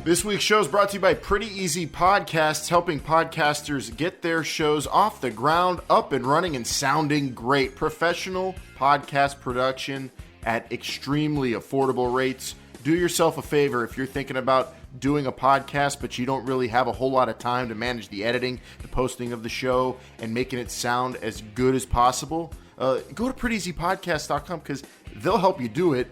This week's show is brought to you by Pretty Easy Podcasts, helping podcasters get their shows off the ground, up and running, and sounding great. Professional podcast production at extremely affordable rates. Do yourself a favor if you're thinking about doing a podcast, but you don't really have a whole lot of time to manage the editing, the posting of the show, and making it sound as good as possible. Go to prettyeasypodcast.com because they'll help you do it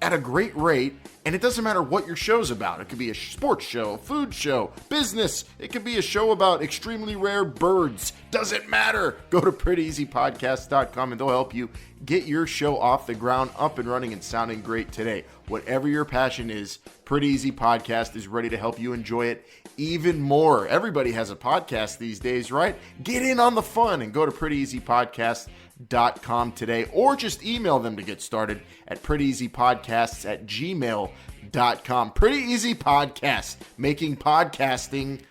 at a great rate, and it doesn't matter what your show's about. It could be a sports show, food show, business. It could be a show about extremely rare birds. Doesn't matter. Go to prettyeasypodcast.com and they'll help you get your show off the ground, up and running, and sounding great today. Whatever your passion is, Pretty Easy Podcast is ready to help you enjoy it even more. Everybody has a podcast these days, right? Get in on the fun and go to prettyeasypodcast.com today, or just email them to get started at prettyeasypodcasts@gmail.com. Pretty Easy Podcast, making podcasting,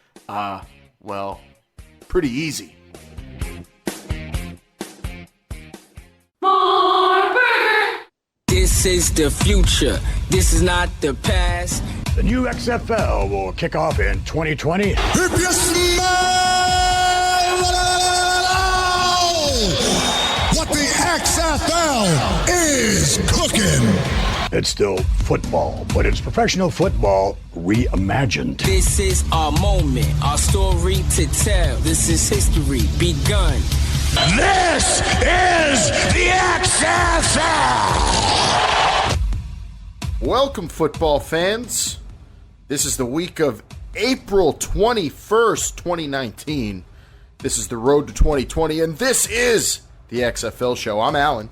pretty easy. This is the future. This is not the past. The new XFL will kick off in 2020. If you smell what the XFL is cooking. It's still football, but it's professional football reimagined. This is our moment, our story to tell. This is history begun. This is the XFL. Welcome, football fans. This is the week of April 21st, 2019. This is the road to 2020, and this is the XFL show. I'm Alan.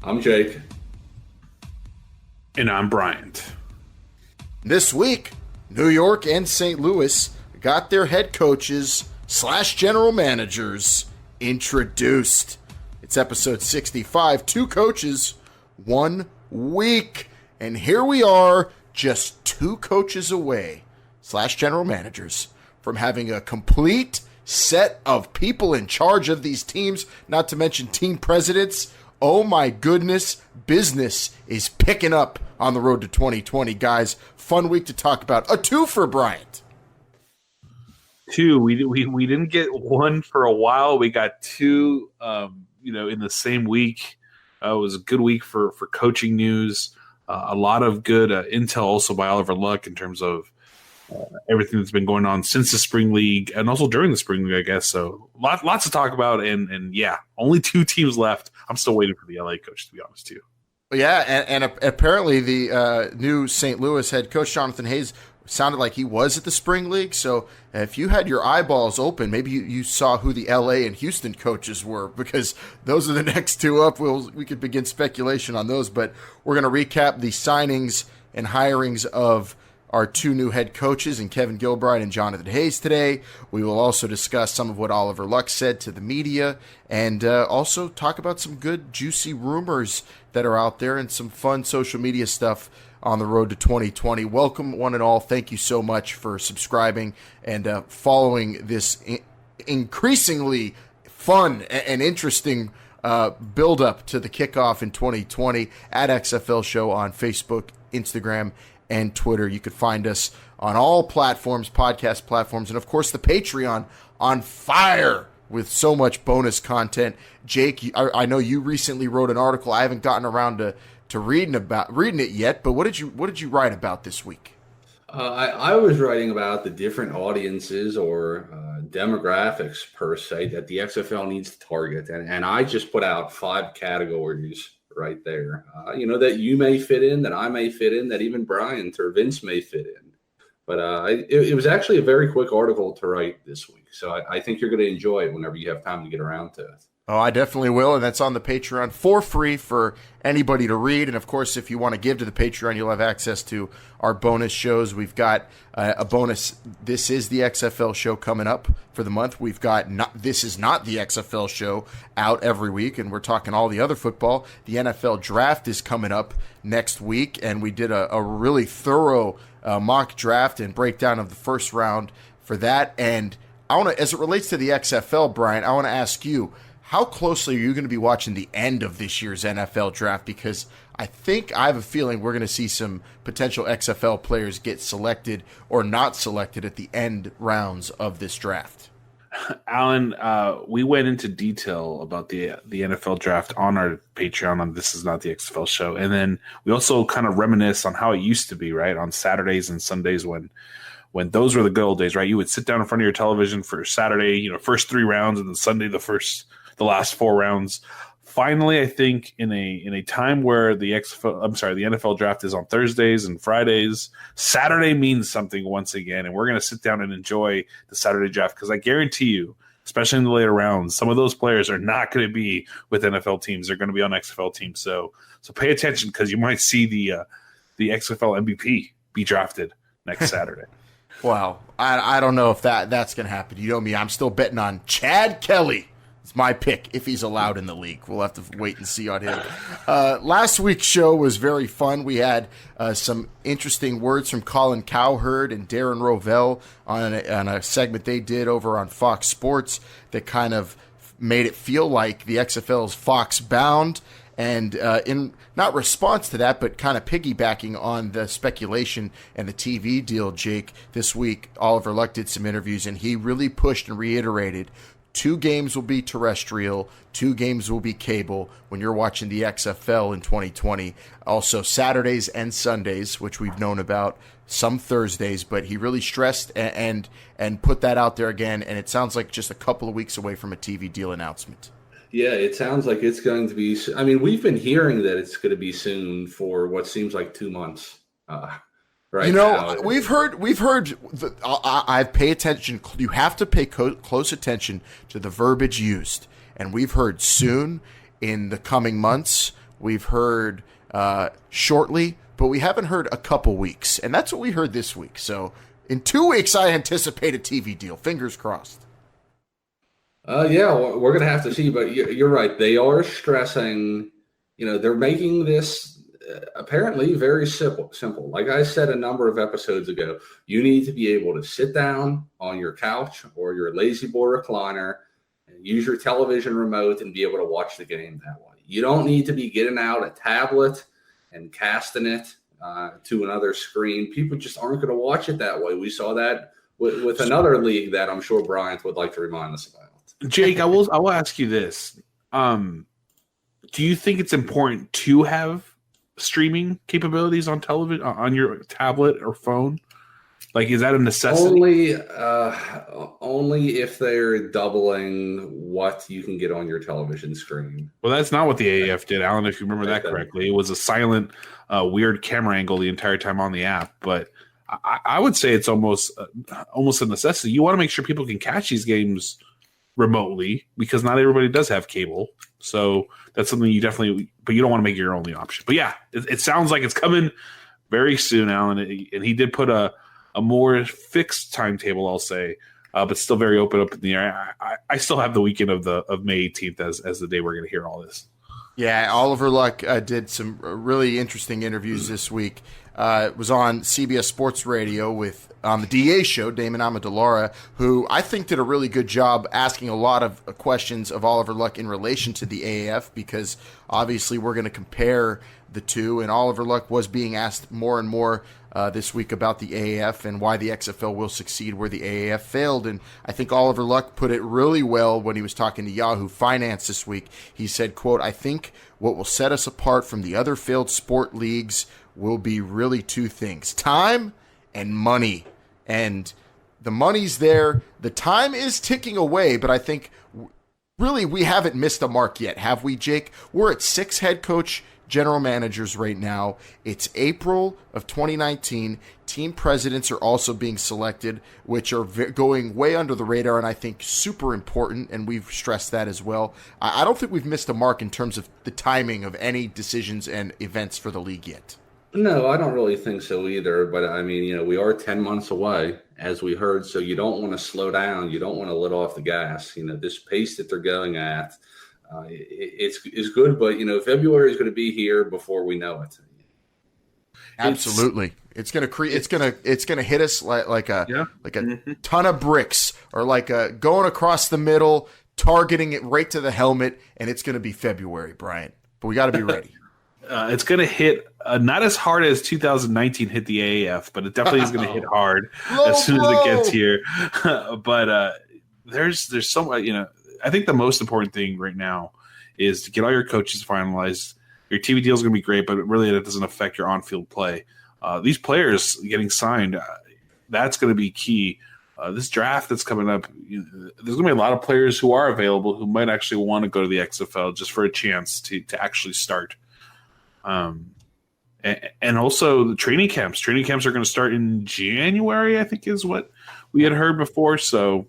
I'm Jake. And I'm Bryant. This week, New York and St. Louis got their head coaches / general managers introduced. It's episode 65. 2 coaches, 1 week. And here we are, just 2 coaches away / general managers from having a complete set of people in charge of these teams, not to mention team presidents. Oh my goodness, business is picking up on the road to 2020, guys. Fun week to talk about. A 2 for Bryant. 2. We didn't get 1 for a while. We got 2, in the same week. It was a good week for coaching news. A lot of good intel also by Oliver Luck in terms of everything that's been going on since the spring league and also during the spring league, I guess. So lots to talk about. And yeah, only 2 teams left. I'm still waiting for the LA coach, to be honest, too. Yeah, and apparently the new St. Louis head coach, Jonathan Hayes, sounded like he was at the spring league. So if you had your eyeballs open, maybe you saw who the LA and Houston coaches were, because those are the next 2 up. We could begin speculation on those, but we're going to recap the signings and hirings of our 2 new head coaches in Kevin Gilbride and Jonathan Hayes today. We will also discuss some of what Oliver Luck said to the media, and also talk about some good, juicy rumors that are out there and some fun social media stuff on the road to 2020. Welcome, one and all. Thank you so much for subscribing and following this increasingly fun and interesting build-up to the kickoff in 2020 at XFL Show on Facebook, Instagram, and Twitter. You could find us on all platforms, podcast platforms, and of course the Patreon on fire with so much bonus content. Jake, I know you recently wrote an article. I haven't gotten around to reading it yet, but what did you write about this week? I was writing about the different audiences or demographics per se that the XFL needs to target, and I just put out 5 categories right there, that you may fit in, that I may fit in, that even Bryant or Vince may fit in. But it was actually a very quick article to write this week, so I think you're going to enjoy it whenever you have time to get around to it. Oh, I definitely will, and that's on the Patreon for free for anybody to read. And, of course, if you want to give to the Patreon, you'll have access to our bonus shows. We've got a bonus This is the XFL show coming up for the month. We've got This is not the XFL show out every week, and we're talking all the other football. The NFL draft is coming up next week, and we did a really thorough mock draft and breakdown of the first round for that. And I want to, as it relates to the XFL, Brian, I want to ask you, how closely are you going to be watching the end of this year's NFL draft? Because I think I have a feeling we're going to see some potential XFL players get selected or not selected at the end rounds of this draft. Alan, we went into detail about the NFL draft on our Patreon on This Is Not the XFL Show. And then we also kind of reminisce on how it used to be, right? On Saturdays and Sundays when those were the good old days, right? You would sit down in front of your television for Saturday, first 3 rounds, and then Sunday, the last 4 rounds. Finally, I think in a time where the NFL draft is on Thursdays and Fridays, Saturday means something once again, and we're going to sit down and enjoy the Saturday draft because I guarantee you, especially in the later rounds, some of those players are not going to be with NFL teams; they're going to be on XFL teams. So pay attention because you might see the XFL MVP be drafted next Saturday. Wow, I don't know if that's going to happen. You know me, I'm still betting on Chad Kelly. It's my pick if he's allowed in the league. We'll have to wait and see on him. Last week's show was very fun. We had some interesting words from Colin Cowherd and Darren Rovell on a segment they did over on Fox Sports that kind of made it feel like the XFL is Fox bound. And in not response to that, but kind of piggybacking on the speculation and the TV deal, Jake, this week, Oliver Luck did some interviews, and he really pushed and reiterated 2 games will be terrestrial, 2 games will be cable when you're watching the XFL in 2020. Also Saturdays and Sundays, which we've known about, some Thursdays, but he really stressed and put that out there again, and it sounds like just a couple of weeks away from a TV deal announcement. Yeah, it sounds like it's going to be. I mean, we've been hearing that it's going to be soon for what seems like 2 months. Right. We've heard. I pay attention. You have to pay close attention to the verbiage used, and we've heard soon, in the coming months. We've heard shortly, but we haven't heard a couple weeks, and that's what we heard this week. So, in 2 weeks, I anticipate a TV deal. Fingers crossed. Yeah, we're going to have to see, but you're right. They are stressing. They're making this. Apparently very simple. Like I said a number of episodes ago, you need to be able to sit down on your couch or your lazy boy recliner and use your television remote and be able to watch the game that way. You don't need to be getting out a tablet and casting it to another screen. People just aren't going to watch it that way. We saw that with another league that I'm sure Bryant would like to remind us about. Jake, I will ask you this. Do you think it's important to have streaming capabilities on television, on your tablet or phone? Like, is that a necessity? Only if they're doubling what you can get on your television screen. Well, that's not what the AAF did, Alan, if you remember that correctly. It was a silent, weird camera angle the entire time on the app. But I would say it's almost a necessity. You want to make sure people can catch these games remotely because not everybody does have cable. So that's something you definitely, but you don't want to make it your only option. But yeah, it sounds like it's coming very soon, Alan. And he did put a more fixed timetable, I'll say, but still very open up in the air. I still have the weekend of May 18th as the day we're going to hear all this. Yeah, Oliver Luck did some really interesting interviews this week. It was on CBS Sports Radio on the DA show, Damon Amendolara, who I think did a really good job asking a lot of questions of Oliver Luck in relation to the AAF, because obviously we're going to compare the two, and Oliver Luck was being asked more and more this week about the AAF and why the XFL will succeed where the AAF failed. And I think Oliver Luck put it really well when he was talking to Yahoo Finance this week. He said, quote, "I think what will set us apart from the other failed sport leagues will be really 2 things, time and money." And the money's there. The time is ticking away, but I think really we haven't missed a mark yet, have we, Jake? We're at 6 head coach general managers right now. It's April of 2019. Team presidents are also being selected, which are going way under the radar and I think super important, and we've stressed that as well. I don't think we've missed a mark in terms of the timing of any decisions and events for the league yet. No, I don't really think so either. But I mean, we are 10 months away, as we heard. So you don't want to slow down. You don't want to let off the gas. This pace that they're going at, it's good. But February is going to be here before we know it. Absolutely, it's going to hit us like a ton of bricks, or like going across the middle, targeting it right to the helmet, and it's going to be February, Brian. But we got to be ready. It's going to hit not as hard as 2019 hit the AAF, but it definitely is going to hit hard as soon as it gets here. But there's so much, I think the most important thing right now is to get all your coaches finalized. Your TV deal is going to be great, but really that doesn't affect your on-field play. These players getting signed, that's going to be key. This draft that's coming up, there's going to be a lot of players who are available who might actually want to go to the XFL just for a chance to actually start. And also the training camps. Training camps are going to start in January, I think is what we had heard before. So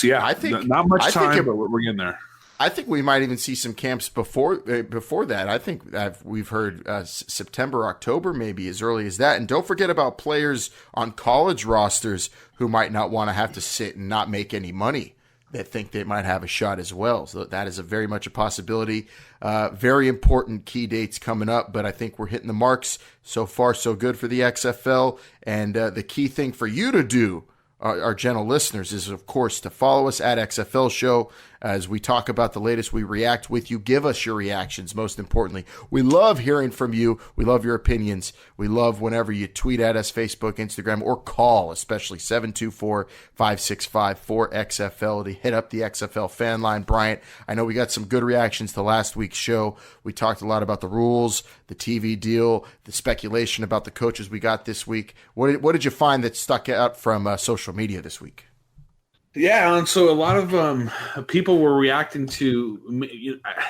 yeah, I think not much time, but we're getting there. I think we might even see some camps before that. I think we've heard September, October, maybe as early as that. And don't forget about players on college rosters who might not want to have to sit and not make any money that think they might have a shot as well. So that is very much a possibility. Very important key dates coming up, but I think we're hitting the marks. So far, so good for the XFL. And the key thing for you to do, our gentle listeners, is, of course, to follow us at XFL Show as we talk about the latest. We react with you. Give us your reactions, most importantly. We love hearing from you. We love your opinions. We love whenever you tweet at us, Facebook, Instagram, or call, especially 724-565-4XFL to hit up the XFL fan line. Bryant, I know we got some good reactions to last week's show. We talked a lot about the rules, the TV deal, the speculation about the coaches we got this week. What did you find that stuck out from social media this week? Yeah, and so a lot of people were reacting to.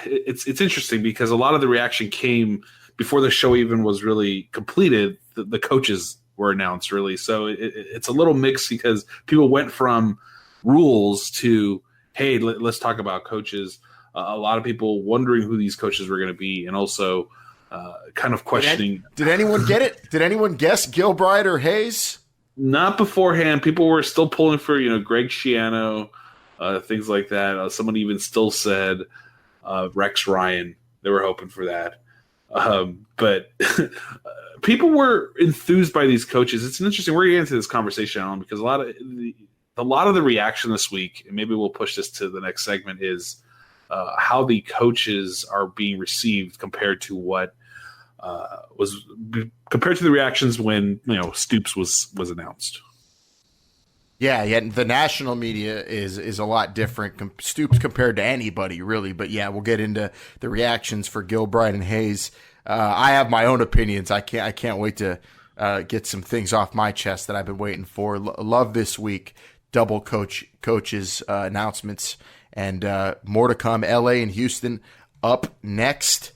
It's interesting because a lot of the reaction came before the show even was really completed. The coaches were announced, really. So it's a little mixed because people went from rules to, hey, let's talk about coaches. A lot of people wondering who these coaches were going to be, and also kind of questioning. Did anyone get it? Did anyone guess Gilbride or Hayes? Not beforehand. People were still pulling for, Greg Schiano, things like that. Someone even still said Rex Ryan. They were hoping for that. But people were enthused by these coaches. It's an interesting. We're getting into this conversation, Alan, because a lot of the reaction this week, and maybe we'll push this to the next segment, is how the coaches are being received compared to what compared to the reactions when Stoops was announced. Yeah, the national media is a lot different. Stoops compared to anybody, really. But yeah, we'll get into the reactions for Gilbride and Hayes. I have my own opinions. I can't wait to get some things off my chest that I've been waiting for. Love this week. Double coaches announcements and more to come. LA and Houston up next.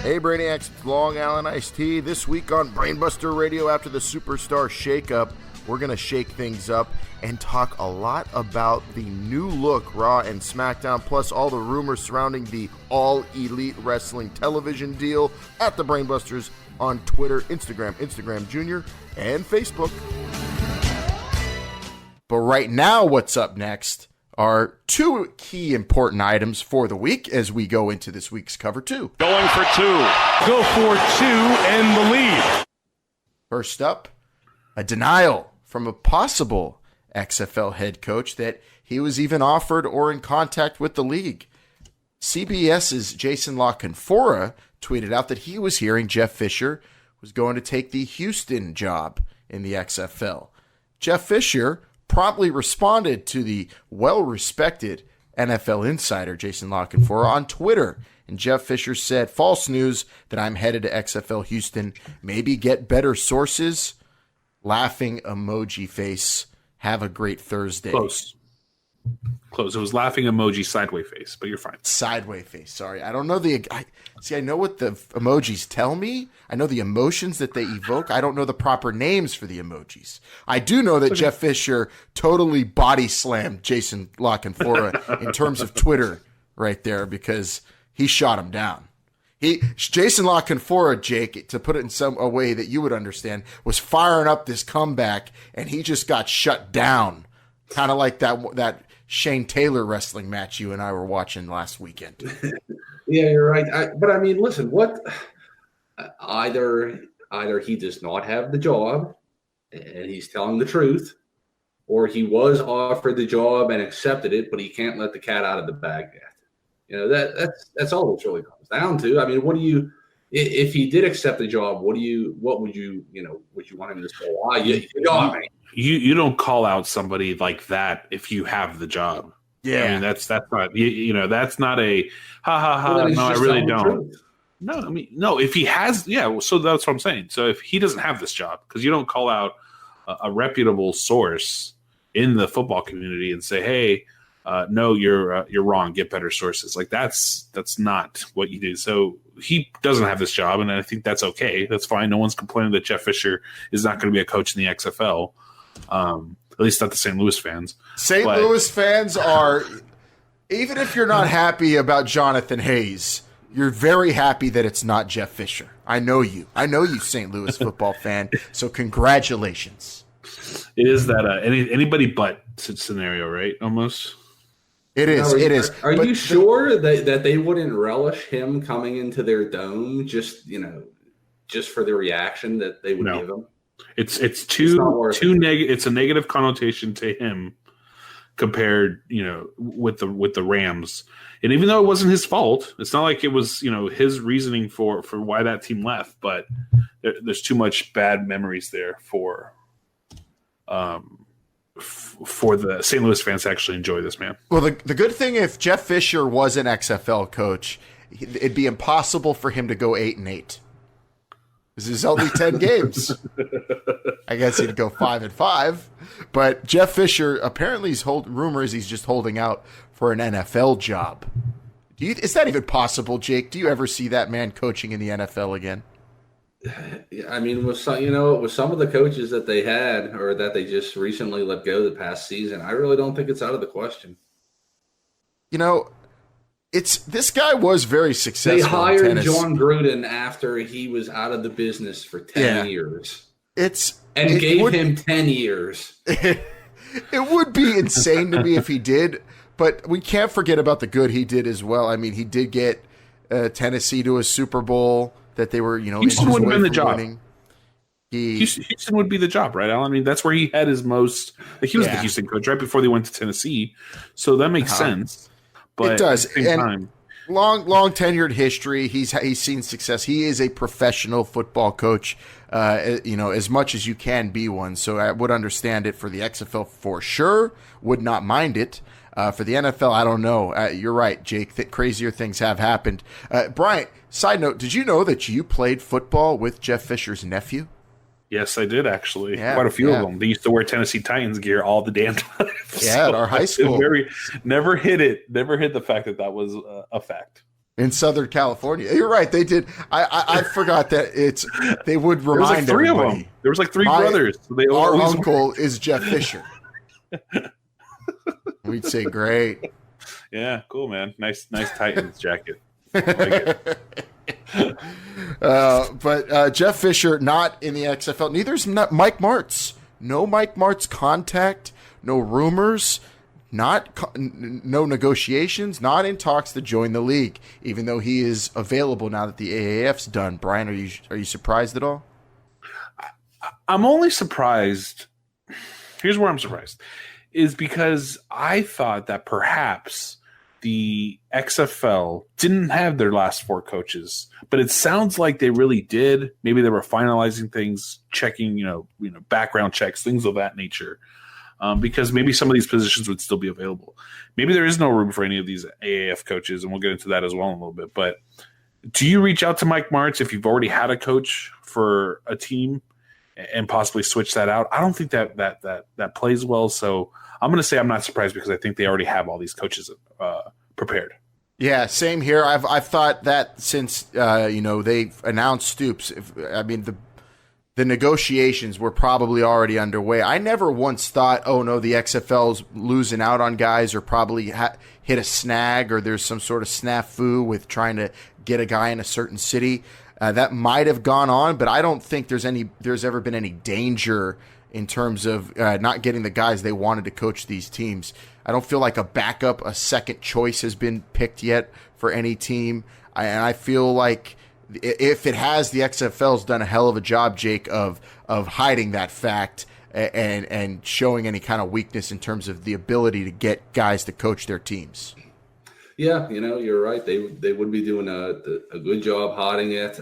Hey Brainiacs, it's Long Island Iced Tea. This week on Brainbuster Radio, after the Superstar Shakeup, we're going to shake things up and talk a lot about the new look Raw and SmackDown, plus all the rumors surrounding the All Elite Wrestling television deal at the Brainbusters on Twitter, Instagram Junior, and Facebook. But right now, what's up next are two key important items for the week as we go into this week's Cover 2. Going for two. Go for two and the lead. First up, a denial from a possible XFL head coach that he was even offered or in contact with the league. CBS's Jason La Canfora tweeted out that he was hearing Jeff Fisher was going to take the Houston job in the XFL. Jeff Fisher promptly responded to the well-respected NFL insider Jason La Canfora on Twitter, and Jeff Fisher said, "False news that I'm headed to XFL Houston. Maybe get better sources." Laughing emoji face. Have a great Thursday. Close. It was laughing emoji sideways face, but you're fine. Sideways face. Sorry, I don't know I know what the emojis tell me. I know the emotions that they evoke. I don't know the proper names for the emojis. I do know that Jeff Fisher totally body slammed Jason La Canfora in terms of Twitter right there because he shot him down. Jason La Canfora, Jake, to put it in a way that you would understand, was firing up this comeback, and he just got shut down, kind of like that Shane Taylor wrestling match you and I were watching last weekend. Yeah, you're right. But I mean, listen, what? Either he does not have the job, and he's telling the truth, or he was offered the job and accepted it, but he can't let the cat out of the bag yet. That's all it really comes down to. I mean, what do you If he did accept the job, what would you want him to say? Why you got me? You don't call out somebody like that if you have the job. Yeah. I mean, that's not, that's not a ha ha ha. Well, No, I really don't. Truth. No, I mean, no, if he has, so that's what I'm saying. So if he doesn't have this job, because you don't call out a reputable source in the football community and say, hey, no, you're wrong. Get better sources. Like that's not what you do. So he doesn't have this job, and I think that's okay. That's fine. No one's complaining that Jeff Fisher is not going to be a coach in the XFL. At least not the St. Louis fans. St. Louis fans are, even if you're not happy about Jonathan Hayes, you're very happy that it's not Jeff Fisher. I know you, St. Louis football fan. So congratulations. It is that anybody but scenario, right? Almost. It is. Now, it is. Are you sure that they wouldn't relish him coming into their dome just for the reaction that they would give him? It's a negative connotation to him compared, with the Rams. And even though it wasn't his fault, it's not like it was, his reasoning for why that team left, but there's too much bad memories there for the St. Louis fans to actually enjoy this man. Well, the good thing, if Jeff Fisher was an XFL coach, it'd be impossible for him to go 8-8. This is only 10 games. I guess he'd go 5-5. But Jeff Fisher, apparently rumors he's just holding out for an NFL job. Is that even possible, Jake? Do you ever see that man coaching in the NFL again? I mean, with some of the coaches that they had or that they just recently let go the past season, I really don't think it's out of the question. This guy was very successful. They hired John Gruden after he was out of the business for 10 years. Gave him 10 years. It would be insane to me if he did, but we can't forget about the good he did as well. I mean, he did get Tennessee to a Super Bowl that they were, Houston would have been the job. Winning. Houston would be the job, right, Alan? I mean, that's where he had his most. He was the Houston coach right before they went to Tennessee, so that makes sense. But it does. At the same time, long tenured history. He's seen success. He is a professional football coach, as much as you can be one. So I would understand it for the XFL for sure. Would not mind it. For the NFL, I don't know. You're right, Jake. Crazier things have happened. Bryant, side note, did you know that you played football with Jeff Fisher's nephew? Yes, I did, actually. Quite a few of them. They used to wear Tennessee Titans gear all the damn time. Yeah, at our high school. Never hit the fact that was a fact. In Southern California. You're right, they did. I forgot that they would remind there was like three everybody. of them. There was like three brothers. So our uncle is Jeff Fisher. We'd say, great. Yeah, cool, man. Nice Titans jacket. I like it. But Jeff Fisher not in the XFL. Neither's Mike Martz. No Mike Martz contact. No rumors. No negotiations. Not in talks to join the league. Even though he is available now that the AAF's done. Brian, are you surprised at all? I'm only surprised. Here's where I'm surprised. Is because I thought that perhaps the XFL didn't have their last four coaches, but it sounds like they really did. Maybe they were finalizing things, checking, background checks, things of that nature, because maybe some of these positions would still be available. Maybe there is no room for any of these AAF coaches, and we'll get into that as well in a little bit. But do you reach out to Mike Martz if you've already had a coach for a team and possibly switch that out? I don't think that plays well. So I'm going to say I'm not surprised because I think they already have all these coaches prepared. Yeah, same here. I've thought that since they've announced Stoops. The negotiations were probably already underway. I never once thought, oh no, the XFL's losing out on guys or probably hit a snag or there's some sort of snafu with trying to get a guy in a certain city. That might have gone on, but I don't think there's ever been any danger in terms of not getting the guys they wanted to coach these teams. I don't feel like a second choice has been picked yet for any team. And I feel like if it has, the XFL's done a hell of a job, Jake, of hiding that fact and showing any kind of weakness in terms of the ability to get guys to coach their teams. Yeah, you're right. They would be doing a good job hiding it.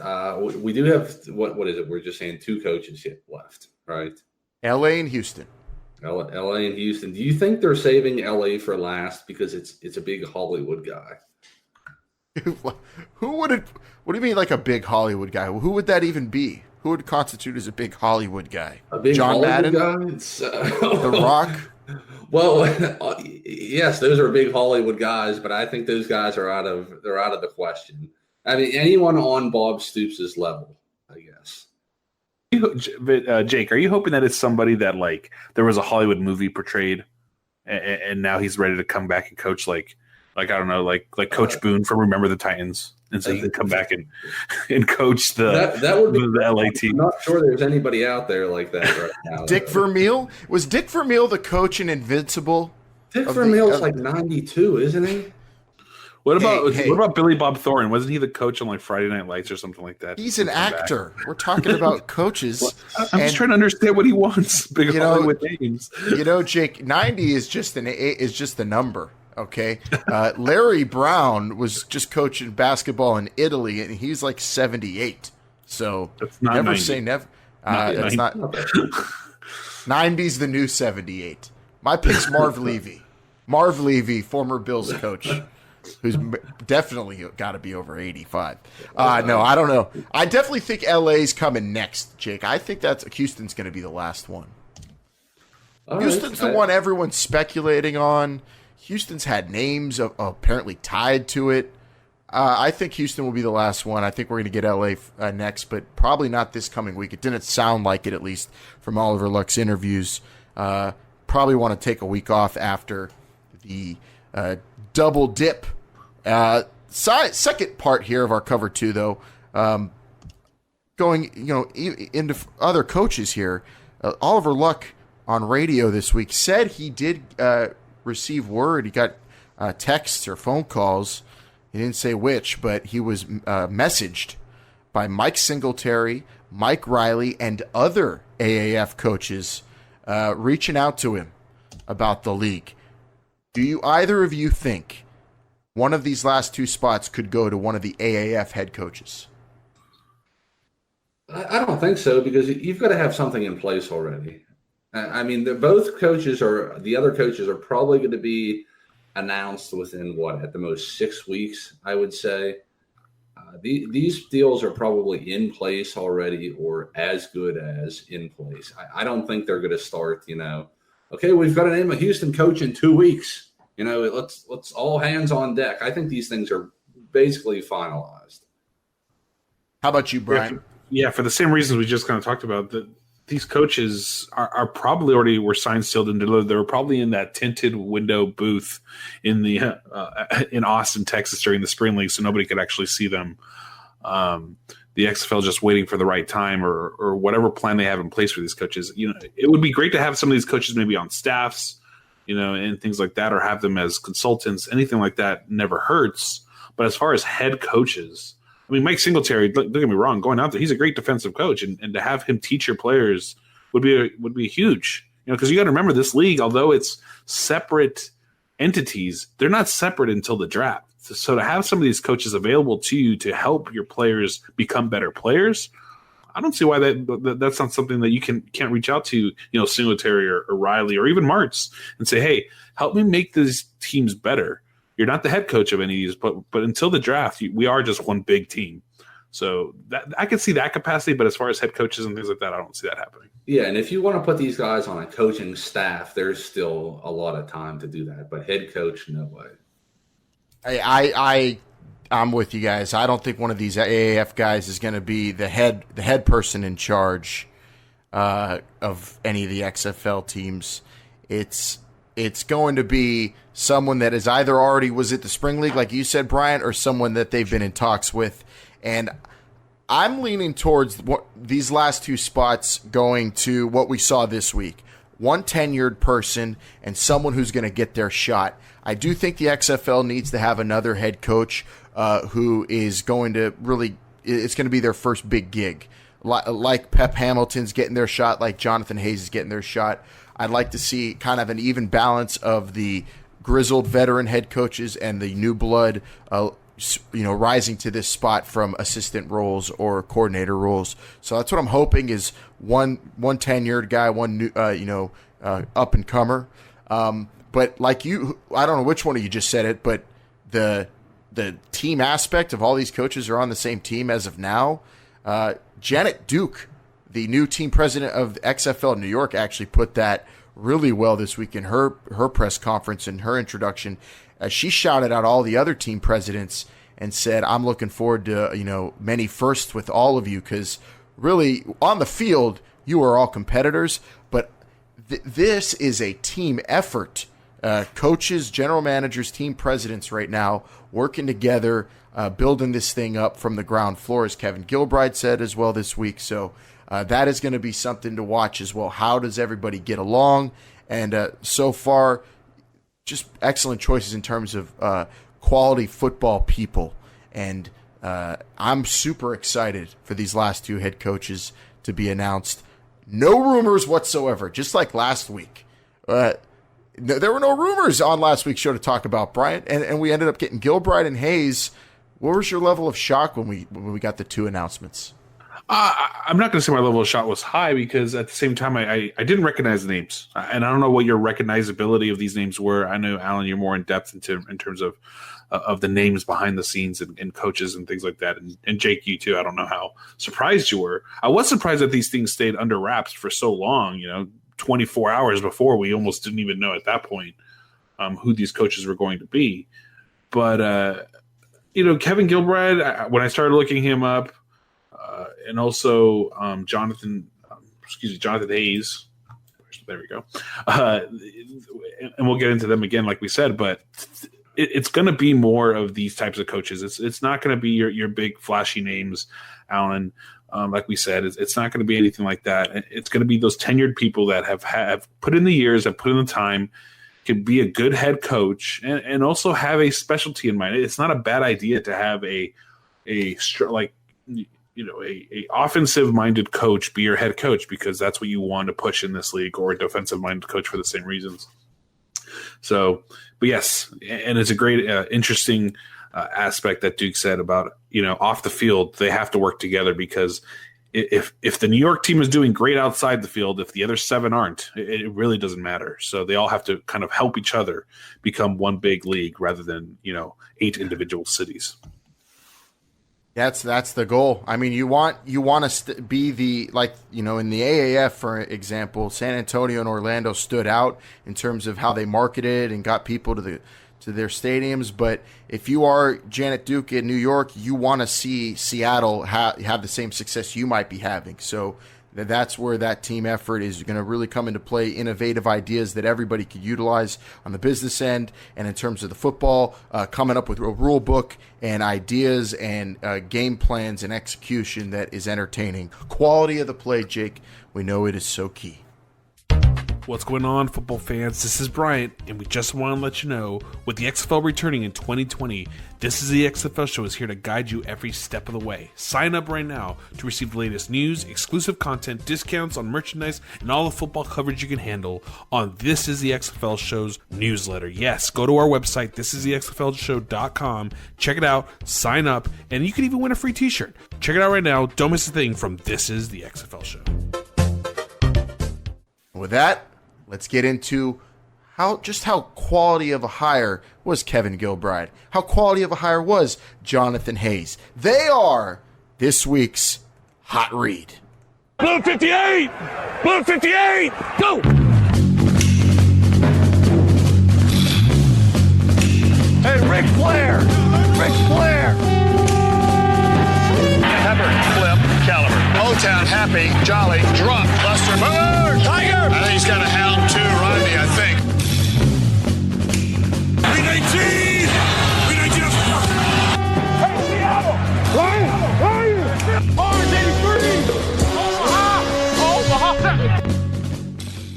We do have what is it? We're just saying 2 coaches yet left, right? L.A. and Houston. LA and Houston. Do you think they're saving LA for last because it's a big Hollywood guy? Who would it? What do you mean, like a big Hollywood guy? Who would that even be? Who would constitute as a big Hollywood guy? A big John Hollywood Madden, guy? It's, The Rock. Well, yes, those are big Hollywood guys, but I think those guys are out of the question. I mean, anyone on Bob Stoops' level, I guess. Jake, are you hoping that it's somebody that like there was a Hollywood movie portrayed, and now he's ready to come back and coach like I don't know, like Coach Boone from Remember the Titans, and so he can come back and coach that would be the LA team. I'm not sure there's anybody out there like that right now. Dick Vermeil, was Dick Vermeil the coach in Invincible? Dick Vermeil's like 92, isn't he? What about Billy Bob Thornton? Wasn't he the coach on like Friday Night Lights or something like that? He's an actor. We're talking about coaches. I'm just trying to understand what he wants. Big Hollywood names. Jake, 90 is just the number. Okay, Larry Brown was just coaching basketball in Italy, and he's like 78. So that's not never 90. Say never. That's not 90's the new 78. My pick's Marv Levy. Marv Levy, former Bills coach, who's definitely got to be over 85. No, I don't know. I definitely think LA's coming next, Jake. I think Houston's going to be the last one. Houston's the one everyone's speculating on. Houston's had names apparently tied to it. I think Houston will be the last one. I think we're going to get LA next, but probably not this coming week. It didn't sound like it, at least from Oliver Luck's interviews. Probably want to take a week off after the double dip. Second part here of our cover 2, though, going into other coaches here. Oliver Luck on radio this week said he did receive word. He got texts or phone calls. He didn't say which, but he was messaged by Mike Singletary, Mike Riley, and other AAF coaches reaching out to him about the league. Do you either of you think one of these last 2 spots could go to one of the AAF head coaches? I don't think so, because you've got to have something in place already. I mean, both coaches the other coaches are probably going to be announced within at the most 6 weeks, I would say. These deals are probably in place already, or as good as in place. I don't think they're going to start, okay, we've got to name a Houston coach in 2 weeks. Let's all hands on deck. I think these things are basically finalized. How about you, Brian? Yeah, for the same reasons we just kind of talked about, these coaches are probably already were signed, sealed, and delivered. They were probably in that tinted window booth in the in Austin, Texas during the spring league, so nobody could actually see them. The XFL just waiting for the right time or whatever plan they have in place for these coaches. It would be great to have some of these coaches maybe on staffs, and things like that, or have them as consultants. Anything like that never hurts. But as far as head coaches, I mean, Mike Singletary, don't get me wrong, going out there, he's a great defensive coach, and to have him teach your players would be huge. Because you got to remember, this league, although it's separate entities, they're not separate until the draft. So to have some of these coaches available to you to help your players become better players, I don't see why that's not something that you can't reach out to, Singletary or Riley or even Martz and say, hey, help me make these teams better. You're not the head coach of any of these, but until the draft, we are just one big team. So that I can see that capacity, but as far as head coaches and things like that, I don't see that happening. Yeah, and if you want to put these guys on a coaching staff, there's still a lot of time to do that. But head coach, no way. I'm with you guys. I don't think one of these AAF guys is going to be the head person in charge of any of the XFL teams. It's going to be someone that is either already was at the Spring League, like you said, Brian, or someone that they've been in talks with. And I'm leaning towards these last 2 spots going to what we saw this week. One tenured person and someone who's going to get their shot. I do think the XFL needs to have another head coach who is going to it's going to be their first big gig. Like Pep Hamilton's getting their shot, like Jonathan Hayes is getting their shot. I'd like to see kind of an even balance of the grizzled veteran head coaches and the new blood, rising to this spot from assistant roles or coordinator roles. So that's what I'm hoping is one tenured guy, one new, up and comer. But like you, I don't know which one of you just said it, but the team aspect of all these coaches are on the same team as of now. Janet Duke, the new team president of XFL New York, actually put that really well this week in her press conference and her introduction. She shouted out all the other team presidents and said, I'm looking forward to, many firsts with all of you, because really on the field, you are all competitors, but this is a team effort. Coaches, general managers, team presidents right now working together, building this thing up from the ground floor, as Kevin Gilbride said as well this week. So that is going to be something to watch as well. How does everybody get along? And so far, just excellent choices in terms of quality football people. And I'm super excited for these last two head coaches to be announced. No rumors whatsoever, just like last week. There were no rumors on last week's show to talk about, Bryant, and we ended up getting Gilbride and Hayes. What was your level of shock when we got the two announcements? I'm not going to say my level of shock was high, because at the same time, I didn't recognize the names. And I don't know what your recognizability of these names were. I know, Alan, you're more in depth in terms of the names behind the scenes and coaches and things like that. And Jake, you too. I don't know how surprised you were. I was surprised that these things stayed under wraps for so long, 24 hours before. We almost didn't even know at that point who these coaches were going to be. But, Kevin Gilbride, when I started looking him up, and also Jonathan Hayes. There we go. And we'll get into them again, like we said, but it's going to be more of these types of coaches. It's not going to be your big flashy names, Alan. Like we said, it's not going to be anything like that. It's going to be those tenured people that have put in the years, have put in the time, can be a good head coach, and also have a specialty in mind. It's not a bad idea to have a offensive-minded coach be your head coach, because that's what you want to push in this league, or a defensive-minded coach for the same reasons. So, but yes, and it's a great, interesting aspect that Duke said about, off the field, they have to work together, because if the New York team is doing great outside the field, if the other 7 aren't, it really doesn't matter. So they all have to kind of help each other become one big league rather than, 8 individual cities. That's the goal. I mean, you want to be the, in the AAF, for example, San Antonio and Orlando stood out in terms of how they marketed and got people to their stadiums. But if you are Janet Duke in New York, you want to see Seattle have the same success you might be having. So that's where that team effort is going to really come into play. Innovative ideas that everybody could utilize on the business end, and in terms of the football, coming up with a rule book and ideas and game plans and execution that is entertaining. Quality of the play, Jake, we know it is so key. What's going on, football fans? This is Bryant, and we just want to let you know, with the XFL returning in 2020, This is the XFL Show is here to guide you every step of the way. Sign up right now to receive the latest news, exclusive content, discounts on merchandise, and all the football coverage you can handle on This is the XFL Show's newsletter. Yes, go to our website, thisisthexflshow.com, check it out, sign up, and you can even win a free t-shirt. Check it out right now. Don't miss a thing from This is the XFL Show. With that, let's get into how quality of a hire was Kevin Gilbride. How quality of a hire was Jonathan Hayes. They are this week's Hot Read. Blue 58! Blue 58! Go! Hey, Ric Flair! Ric Flair! Pepper, Flip, Caliber. O-Town, happy, jolly, drunk, Buster, Boomer, Tiger! I think he's got a hound too, Rodney, I think. B-19! B-19! Hey, Seattle! Ryan! Orange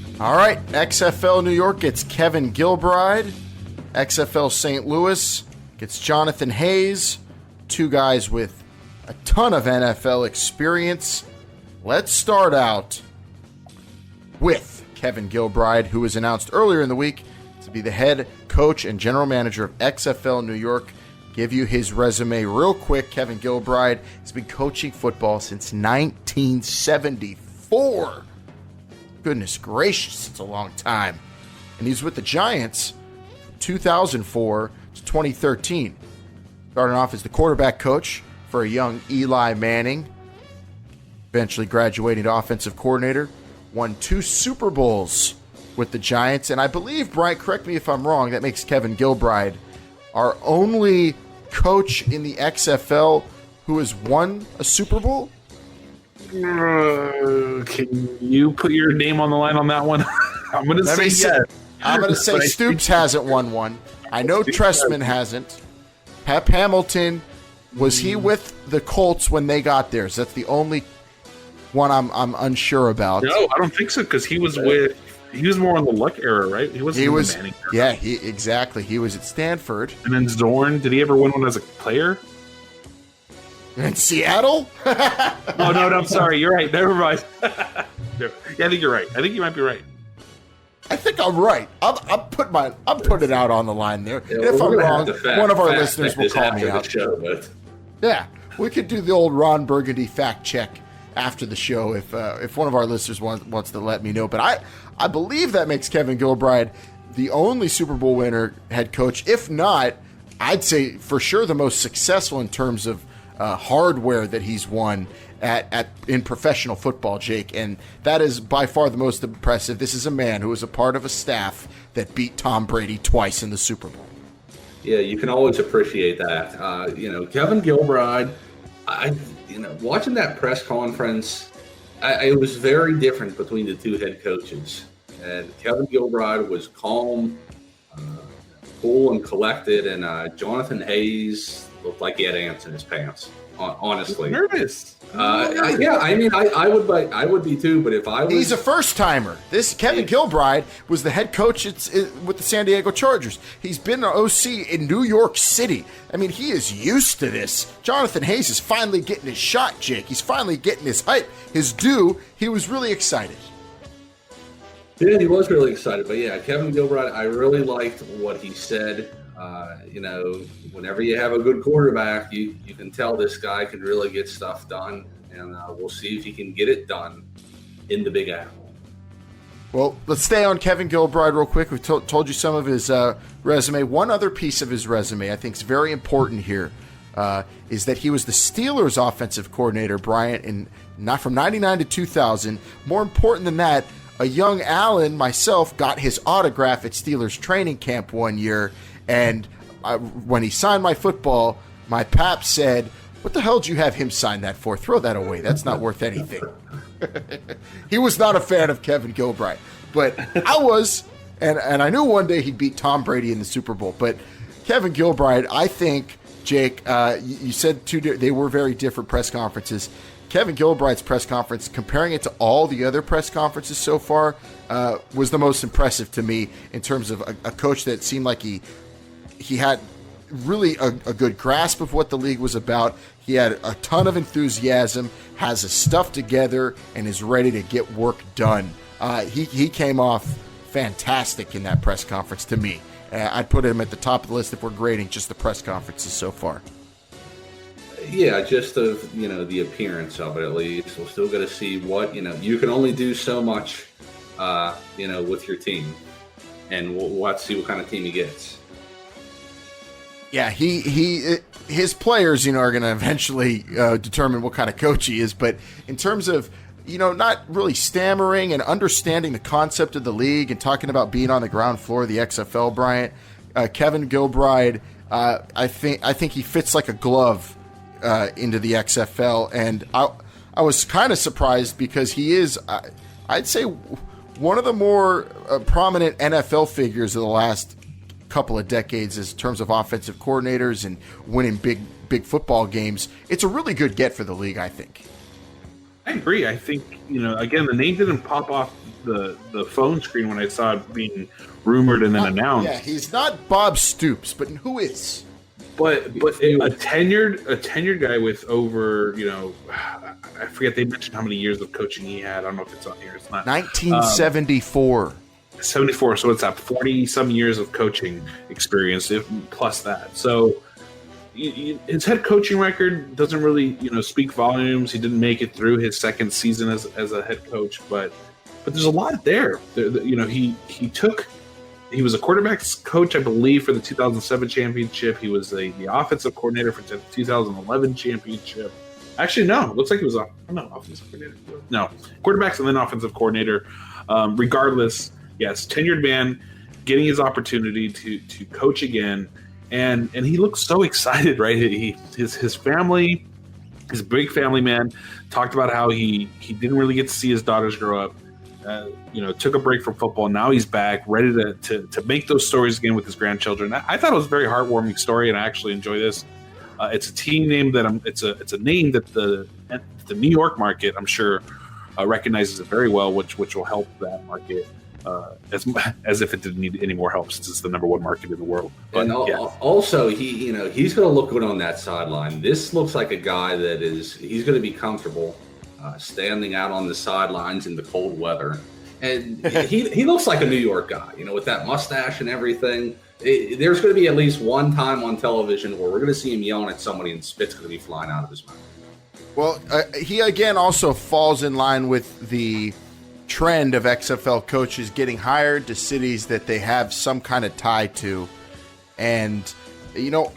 83! All right, XFL New York gets Kevin Gilbride. XFL St. Louis gets Jonathan Hayes. Two guys with a ton of NFL experience. Let's start out with Kevin Gilbride, who was announced earlier in the week to be the head coach and general manager of XFL New York. Give you his resume real quick. Kevin Gilbride has been coaching football since 1974. Goodness gracious, it's a long time. And he's with the Giants 2004 to 2013. Starting off as the quarterback coach for a young Eli Manning. Eventually graduating to offensive coordinator. Won 2 Super Bowls with the Giants. And I believe, Brian, correct me if I'm wrong, that makes Kevin Gilbride our only coach in the XFL who has won a Super Bowl. Can you put your name on the line on that one? I'm going to say yes. I'm going to say Stoops hasn't won one. I know Trestman hasn't. Pep Hamilton, was he with the Colts when they got theirs? That's the only one I'm unsure about. No, I don't think so, because he was more on the Luck era, right? He wasn't in the Manning era. Yeah, exactly. He was at Stanford. And then Zorn, did he ever win one as a player? In Seattle? Oh, no, I'm sorry. You're right. Never mind. Yeah, I think you're right. I think you might be right. I think I'm right. I'm putting it out on the line there. Yeah, if I'm wrong, one of our listeners will call me out. Yeah, we could do the old Ron Burgundy fact check after the show if one of our listeners wants to let me know. But I believe that makes Kevin Gilbride the only Super Bowl winner head coach. If not, I'd say for sure the most successful in terms of hardware that he's won in professional football, Jake, and that is by far the most impressive. This is a man who was a part of a staff that beat Tom Brady twice in the Super Bowl. Yeah, you can always appreciate that. Kevin Gilbride, watching that press conference, it was very different between the 2 head coaches. And Kevin Gilbride was calm, cool, and collected, and Jonathan Hayes looked like he had ants in his pants. Honestly, nervous. I would be too. But if I was, he's a first timer. This Kevin Gilbride was the head coach with the San Diego Chargers. He's been an OC in New York City. I mean, he is used to this. Jonathan Hayes is finally getting his shot, Jake. He's finally getting his hype, his due. He was really excited. Yeah, he was really excited. But yeah, Kevin Gilbride, I really liked what he said. Whenever you have a good quarterback, you can tell this guy can really get stuff done, and we'll see if he can get it done in the Big Apple. Well, let's stay on Kevin Gilbride real quick. We told you some of his resume. One other piece of his resume I think is very important here is that he was the Steelers' offensive coordinator, Bryant, not from 99 to 2000. More important than that, a young Allen, myself, got his autograph at Steelers training camp one year. And when he signed my football, my pap said, "What the hell did you have him sign that for? Throw that away. That's not worth anything." He was not a fan of Kevin Gilbride, but I was, and I knew one day he'd beat Tom Brady in the Super Bowl. But Kevin Gilbride, I think, Jake, you said they were very different press conferences. Kevin Gilbride's press conference, comparing it to all the other press conferences so far, was the most impressive to me in terms of a coach that seemed like he had really a good grasp of what the league was about. He had a ton of enthusiasm, has his stuff together, and is ready to get work done. He came off fantastic in that press conference to me. I'd put him at the top of the list if we're grading just the press conferences so far. Yeah, just of the appearance of it at least. We're still going to see what you can only do so much, with your team, and we'll see what kind of team he gets. Yeah, his players, are going to eventually determine what kind of coach he is. But in terms of, not really stammering and understanding the concept of the league and talking about being on the ground floor of the XFL, Bryant, Kevin Gilbride, I think he fits like a glove into the XFL, and I was kind of surprised because he is, I'd say, one of the more prominent NFL figures of the last couple of decades in terms of offensive coordinators and winning big football games. It's a really good get for the league, I think. I agree. I think, again, the name didn't pop off the phone screen when I saw it being rumored and then announced. Yeah, he's not Bob Stoops, but who is? But a tenured guy with over, I forget, they mentioned how many years of coaching he had. I don't know if it's on here. It's not. 1974. 74. So what's that? 40 some years of coaching experience, plus that. So his head coaching record doesn't really, speak volumes. He didn't make it through his second season as a head coach, but there's a lot there. He was a quarterbacks coach, I believe, for the 2007 championship. He was the offensive coordinator for the 2011 championship. Actually, no. It looks like he was offensive coordinator. No, quarterbacks and then offensive coordinator. Regardless, yes, tenured man, getting his opportunity to coach again. And he looks so excited, right? His family, his big family man, talked about how he didn't really get to see his daughters grow up. Took a break from football. Now he's back, ready to make those stories again with his grandchildren. I thought it was a very heartwarming story, and I actually enjoy this. It's a team name it's a name that the New York market, I'm sure, recognizes it very well, which will help that market. As if it didn't need any more help, since it's the number one market in the world. But, and also, he's going to look good on that sideline. This looks like a guy he's going to be comfortable standing out on the sidelines in the cold weather, and he looks like a New York guy, with that mustache and everything. There's going to be at least one time on television where we're going to see him yelling at somebody and spit's going to be flying out of his mouth. Well, he again also falls in line with the trend of XFL coaches getting hired to cities that they have some kind of tie to. And,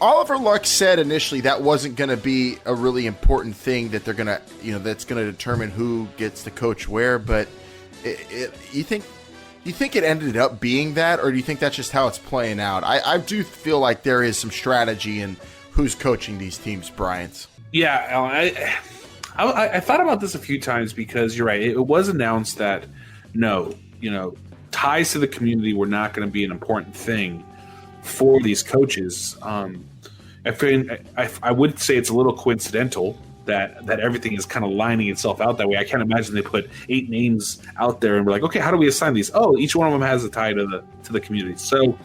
Oliver Luck said initially that wasn't going to be a really important thing that they're going to, that's going to determine who gets to coach where. But you think it ended up being that, or do you think that's just how it's playing out? I do feel like there is some strategy in who's coaching these teams, Bryant. Yeah, Alan, I thought about this a few times, because you're right. It was announced that ties to the community were not going to be an important thing for these coaches. I would say it's a little coincidental that everything is kind of lining itself out that way. I can't imagine they put 8 names out there and we're like, okay, how do we assign these? Oh, each one of them has a tie to the community. So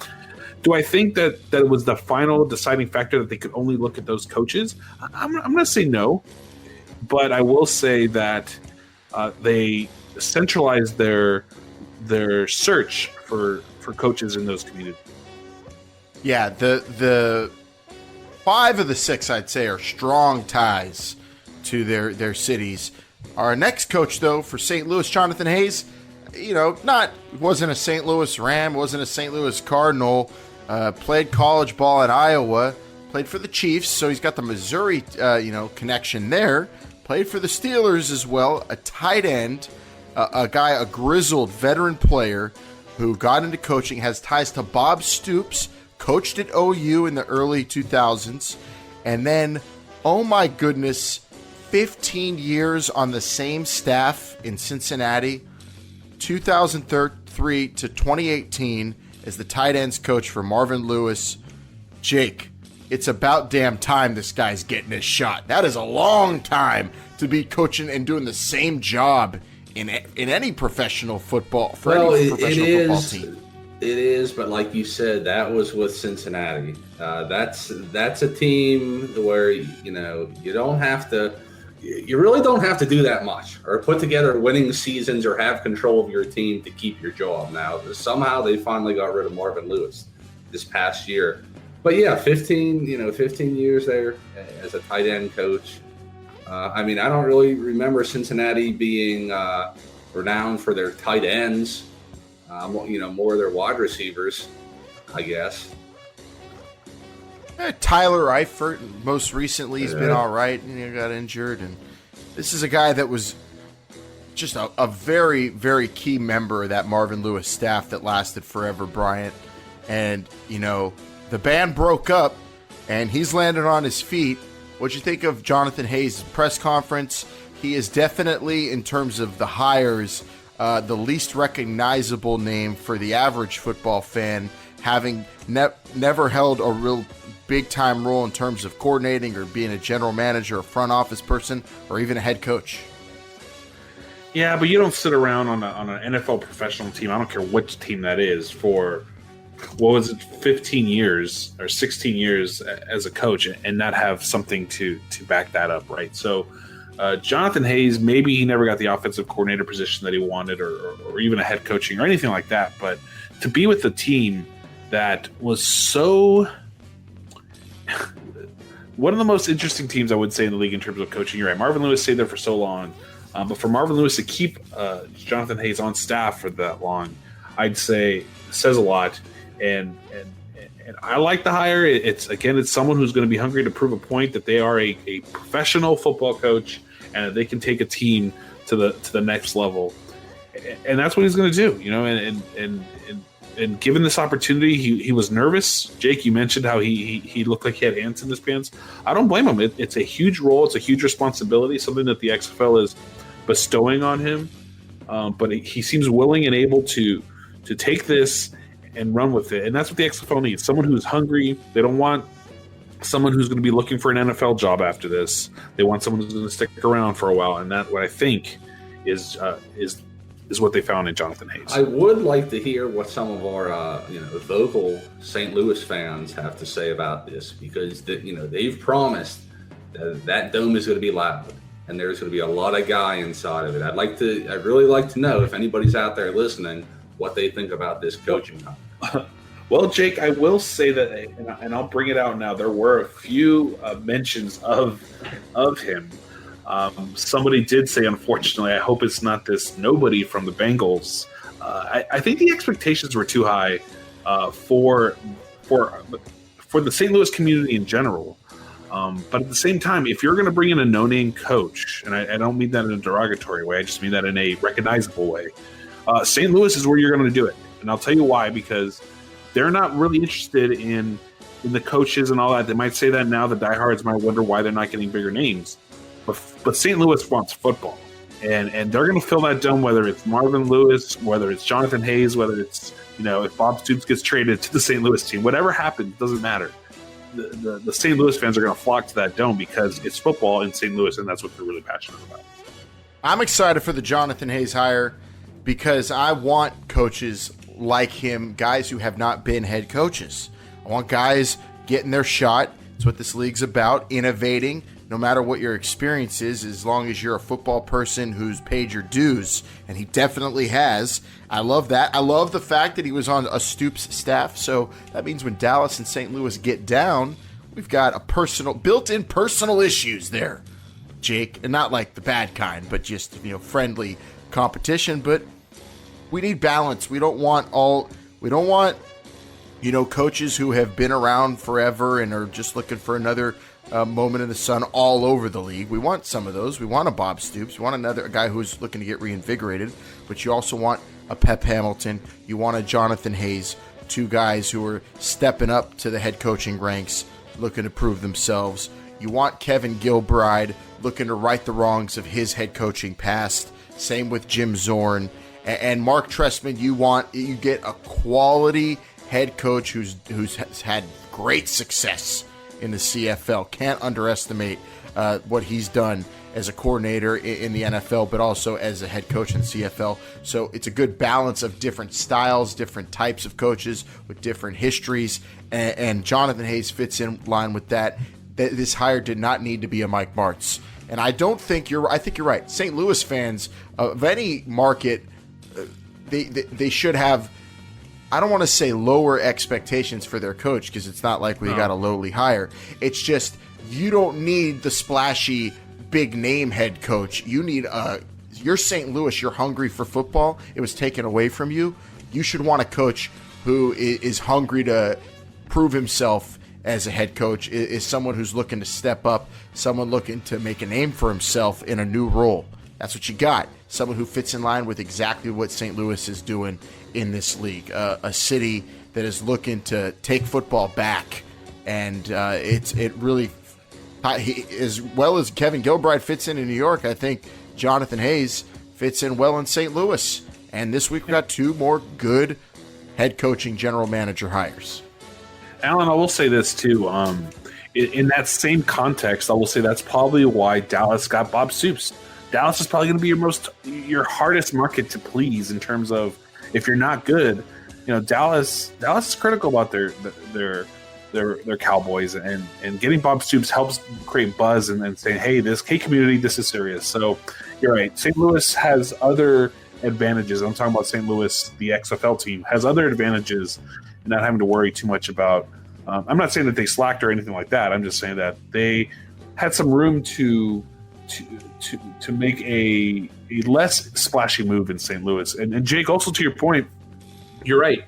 do I think that it was the final deciding factor that they could only look at those coaches? I'm going to say no. But I will say that they centralized their search for coaches in those communities. Yeah, the 5 of the 6, I'd say, are strong ties to their cities. Our next coach, though, for St. Louis, Jonathan Hayes, wasn't a St. Louis Ram, wasn't a St. Louis Cardinal, played college ball at Iowa, played for the Chiefs, so he's got the Missouri, connection there. Played for the Steelers as well, a tight end, a grizzled veteran player who got into coaching, has ties to Bob Stoops, coached at OU in the early 2000s, and then, oh my goodness, 15 years on the same staff in Cincinnati, 2003 to 2018 as the tight ends coach for Marvin Lewis. Jake, it's about damn time this guy's getting his shot. That is a long time to be coaching and doing the same job in any professional football football team. It is, but like you said, that was with Cincinnati. That's a team where you really don't have to do that much or put together winning seasons or have control of your team to keep your job. Now somehow they finally got rid of Marvin Lewis this past year. But yeah, 15 years there as a tight end coach. I don't really remember Cincinnati being renowned for their tight ends. More of their wide receivers, I guess. Tyler Eifert, most recently, has been all right. Got injured, and this is a guy that was just a very, very key member of that Marvin Lewis staff that lasted forever, Bryant. And the band broke up, and he's landed on his feet. What'd you think of Jonathan Hayes' press conference? He is definitely, in terms of the hires, the least recognizable name for the average football fan, having never held a real big-time role in terms of coordinating or being a general manager, a front office person, or even a head coach. Yeah, but you don't sit around on an NFL professional team, I don't care which team that is, for, 15 years or 16 years as a coach and not have something to back that up, right? So Jonathan Hayes, maybe he never got the offensive coordinator position that he wanted, or even a head coaching or anything like that. But to be with the team that was so one of the most interesting teams, I would say, in the league in terms of coaching. You're right. Marvin Lewis stayed there for so long. But for Marvin Lewis to keep Jonathan Hayes on staff for that long, I'd say says a lot. And I like the hire. It's someone who's going to be hungry to prove a point that they are a professional football coach and that they can take a team to the next level. And that's what he's going to do, you know. And given this opportunity, he was nervous. Jake, you mentioned how he looked like he had ants in his pants. I don't blame him. It's a huge role. It's a huge responsibility, something that the XFL is bestowing on him. But he seems willing and able to take this and run with it. And that's what the XFL needs. Someone who's hungry. They don't want someone who's going to be looking for an NFL job after this. They want someone who's going to stick around for a while. And that, what I think, is what they found in Jonathan Hayes. I would like to hear what some of our vocal St. Louis fans have to say about this, because they've promised that dome is going to be loud and there's going to be a lot of guy inside of it. I'd really like to know, if anybody's out there listening, what they think about this coaching. Well, Jake, I will say that, and I'll bring it out now. There were a few mentions of him. Somebody did say, unfortunately, I hope it's not this nobody from the Bengals. I think the expectations were too high for the St. Louis community in general. But at the same time, if you're going to bring in a no-name coach, and I don't mean that in a derogatory way, I just mean that in a recognizable way, St. Louis is where you're going to do it. And I'll tell you why, because they're not really interested in the coaches and all that. They might say that now. The diehards might wonder why they're not getting bigger names. But St. Louis wants football, and they're going to fill that dome, whether it's Marvin Lewis, whether it's Jonathan Hayes, whether it's, if Bob Stoops gets traded to the St. Louis team, whatever happens, doesn't matter. The St. Louis fans are going to flock to that dome because it's football in St. Louis, and that's what they're really passionate about. I'm excited for the Jonathan Hayes hire because I want coaches like him, guys who have not been head coaches. I want guys getting their shot. It's what this league's about, innovating. No matter what your experience is, as long as you're a football person who's paid your dues, and he definitely has. I love that. I love the fact that he was on a Stoops staff, so that means when Dallas and St. Louis get down, we've got a built-in personal issues there, Jake, and not like the bad kind, but just friendly competition. But we need balance. We don't want coaches who have been around forever and are just looking for another moment in the sun all over the league. We want some of those. We want a Bob Stoops. We want a guy who's looking to get reinvigorated. But you also want a Pep Hamilton. You want a Jonathan Hayes. Two guys who are stepping up to the head coaching ranks, looking to prove themselves. You want Kevin Gilbride, looking to right the wrongs of his head coaching past. Same with Jim Zorn. And Mark Trestman, you get a quality head coach who's had great success in the CFL. Can't underestimate what he's done as a coordinator in the NFL, but also as a head coach in the CFL. So it's a good balance of different styles, different types of coaches with different histories, and Jonathan Hayes fits in line with that. This hire did not need to be a Mike Martz. And I think you're right. St. Louis fans of any market, they should have, I don't want to say lower expectations for their coach, because it's not like we got a lowly hire. It's just, you don't need the splashy big name head coach. You need you're St. Louis, you're hungry for football. It was taken away from you. You should want a coach who is hungry to prove himself as a head coach, is someone who's looking to step up, someone looking to make a name for himself in a new role. That's what you got. Someone who fits in line with exactly what St. Louis is doing in this league. A city that is looking to take football back. And it really, as well as Kevin Gilbride fits in New York, I think Jonathan Hayes fits in well in St. Louis. And this week we got two more good head coaching general manager hires. Alan, I will say this too. In that same context, I will say that's probably why Dallas got Bob Stoops. Dallas is probably going to be your hardest market to please in terms of, if you're not good. Dallas is critical about their they're Cowboys, and getting Bob Stoops helps create buzz and saying, hey, this K community, this is serious. So you're right. St. Louis has other advantages. I'm talking about St. Louis, the XFL team has other advantages in not having to worry too much about. I'm not saying that they slacked or anything like that. I'm just saying that they had some room to make a less splashy move in St. Louis. And Jake, also to your point, you're right.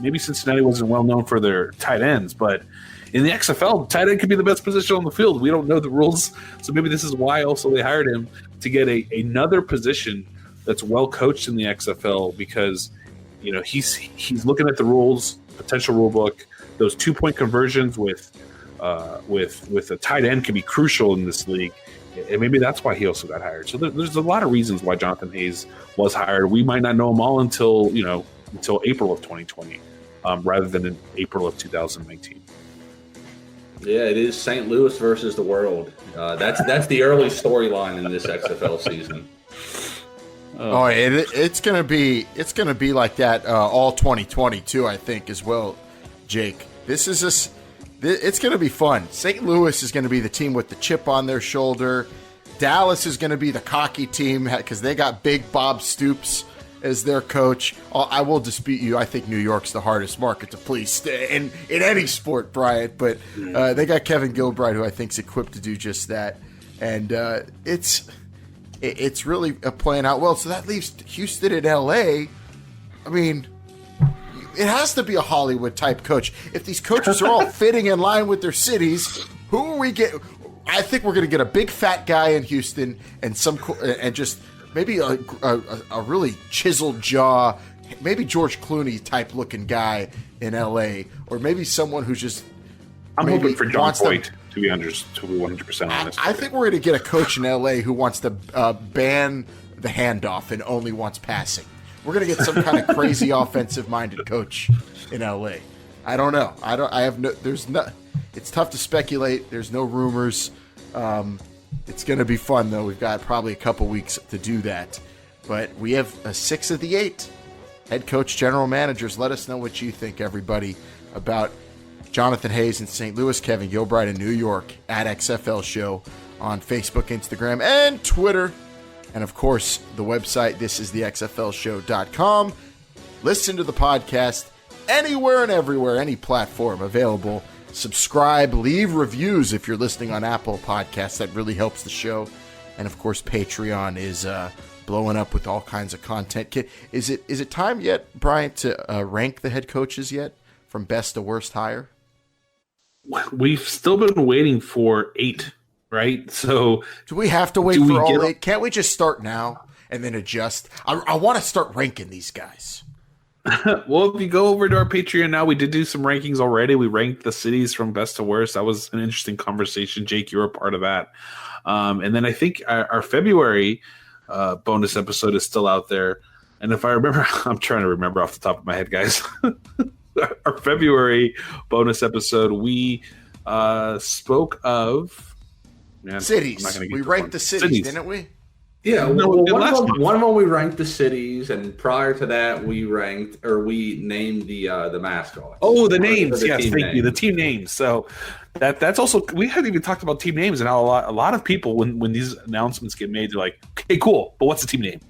Maybe Cincinnati wasn't well known for their tight ends, but in the XFL, tight end could be the best position on the field. We don't know the rules, so maybe this is why also they hired him to get another position that's well coached in the XFL, because he's looking at the rules, potential rule book. Those 2-point conversions with a tight end can be crucial in this league, and maybe that's why he also got hired. So there's a lot of reasons why Jonathan Hayes was hired. We might not know them all until April of 2020, rather than in April of 2019. Yeah, it is St. Louis versus the world. That's the early storyline in this XFL season. It's gonna be like that all 2020 too, I think, as well, Jake. It's gonna be fun. St. Louis is gonna be the team with the chip on their shoulder. Dallas is gonna be the cocky team because they got Big Bob Stoops as their coach. I will dispute you. I think New York's the hardest market to please in any sport, Bryant. But they got Kevin Gilbride, who I think is equipped to do just that. And it's really playing out well. So that leaves Houston and L.A. I mean, it has to be a Hollywood-type coach. If these coaches are all fitting in line with their cities, who are we get? I think we're going to get a big fat guy in Houston and just maybe a really chiseled jaw, maybe George Clooney type looking guy in L.A., or maybe someone who's just. I'm hoping for John Voight, to be 100% honest. I think we're going to get a coach in L.A. who wants to ban the handoff and only wants passing. We're going to get some kind of crazy offensive-minded coach in L.A. I don't know. It's tough to speculate. There's no rumors. It's going to be fun, though. We've got probably a couple weeks to do that. But we have 6 of the 8 head coach, general managers. Let us know what you think, everybody, about Jonathan Hayes in St. Louis, Kevin Gilbride in New York, at XFL Show on Facebook, Instagram, and Twitter. And, of course, the website, thisisthexflshow.com. Listen to the podcast anywhere and everywhere, any platform available. Subscribe, leave reviews if you're listening on Apple Podcasts. That really helps the show. And, of course, Patreon is blowing up with all kinds of content. Is it time yet, Brian, to rank the head coaches yet from best to worst hire? We've still been waiting for 8, right? So do we have to wait for all 8? Can't we just start now and then adjust? I want to start ranking these guys. Well, if you go over to our Patreon now, we did do some rankings already. We ranked the cities from best to worst. That was an interesting conversation. Jake, you were a part of that. And then I think our February bonus episode is still out there. And if I remember, I'm trying to remember off the top of my head, guys. Our February bonus episode, we spoke of cities. We ranked the cities, didn't we? Yeah, one of them we ranked the cities, and prior to that, we named the mascot. Oh, the names, yes, thank you, the team names. So that's also, we hadn't even talked about team names, and how a lot of people when these announcements get made, they're like, "Okay, cool, but what's the team name?"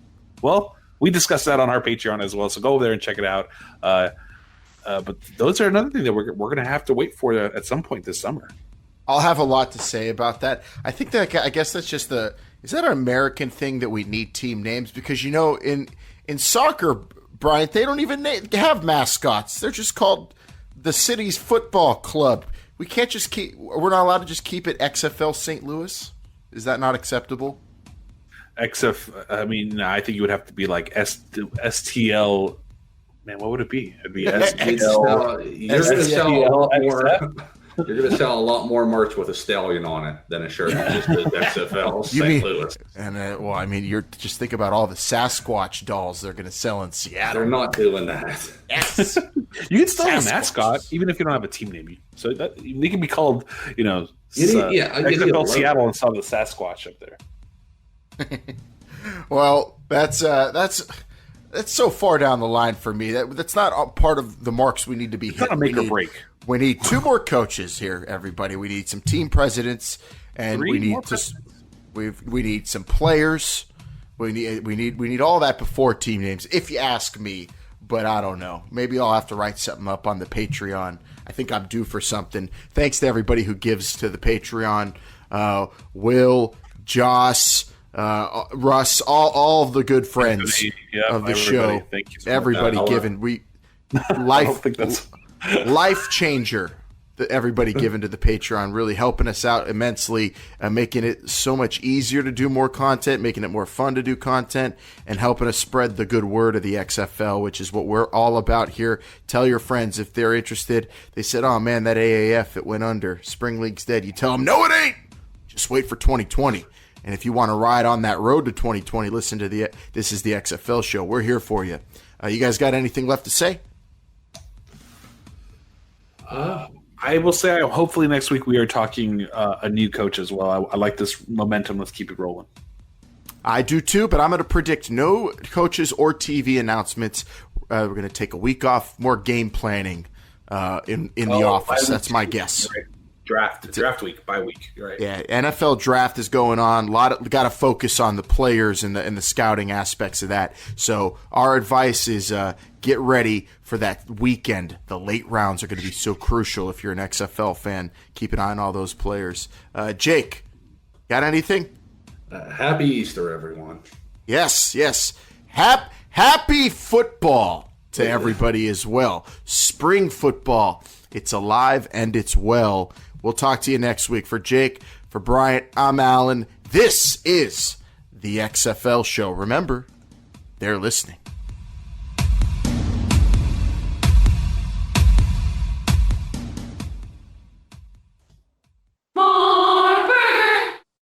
Well, we discussed that on our Patreon as well, so go over there and check it out. But those are another thing that we're going to have to wait for at some point this summer. I'll have a lot to say about that. I guess that's just is that an American thing that we need team names? Because, in soccer, Brian, they don't even have mascots. They're just called the city's football club. We're not allowed to just keep it XFL St. Louis? Is that not acceptable? I think you would have to be like STL. Man, what would it be? It'd be STL. You're going to sell a lot more merch with a stallion on it than a shirt that just says XFL St. Louis. And you're just think about all the Sasquatch dolls they're going to sell in Seattle. They're not doing that. Yes, you can still have a mascot even if you don't have a team name. So they can be called, XFL Seattle and saw the Sasquatch up there. Well, that's so far down the line for me. That's not part of the marks we need to be hitting. It's not a make or break. We need 2 more coaches here, everybody. We need some team presidents, and we need some players. We need all that before team names, if you ask me. But I don't know. Maybe I'll have to write something up on the Patreon. I think I'm due for something. Thanks to everybody who gives to the Patreon. Will, Joss, Russ, all of the good friends of the show. Thank you. Everybody giving. Life changer. Everybody giving to the Patreon, really helping us out immensely, making it so much easier to do more content, making it more fun to do content, and helping us spread the good word of the XFL, which is what we're all about here. Tell your friends if they're interested. They said, oh man, that AAF, it went under. Spring League's dead. You tell them, no, it ain't. Just wait for 2020. And if you want to ride on that road to 2020, listen to This is the XFL show. We're here for you. You guys got anything left to say? I will say, hopefully next week we are talking a new coach as well. I like this momentum. Let's keep it rolling. I do too, but I'm going to predict no coaches or TV announcements. We're going to take a week off, more game planning in the office. That's my guess. Right. Draft week, bye week. Right. Yeah, NFL draft is going on. Got to focus on the players and the scouting aspects of that. So our advice is get ready for that weekend. The late rounds are going to be so crucial if you're an XFL fan. Keep an eye on all those players. Jake, got anything? Happy Easter, everyone. Yes. Happy football to everybody as well. Spring football. It's alive and it's well. We'll talk to you next week. For Jake, for Bryant, I'm Alan. This is the XFL show. Remember, they're listening.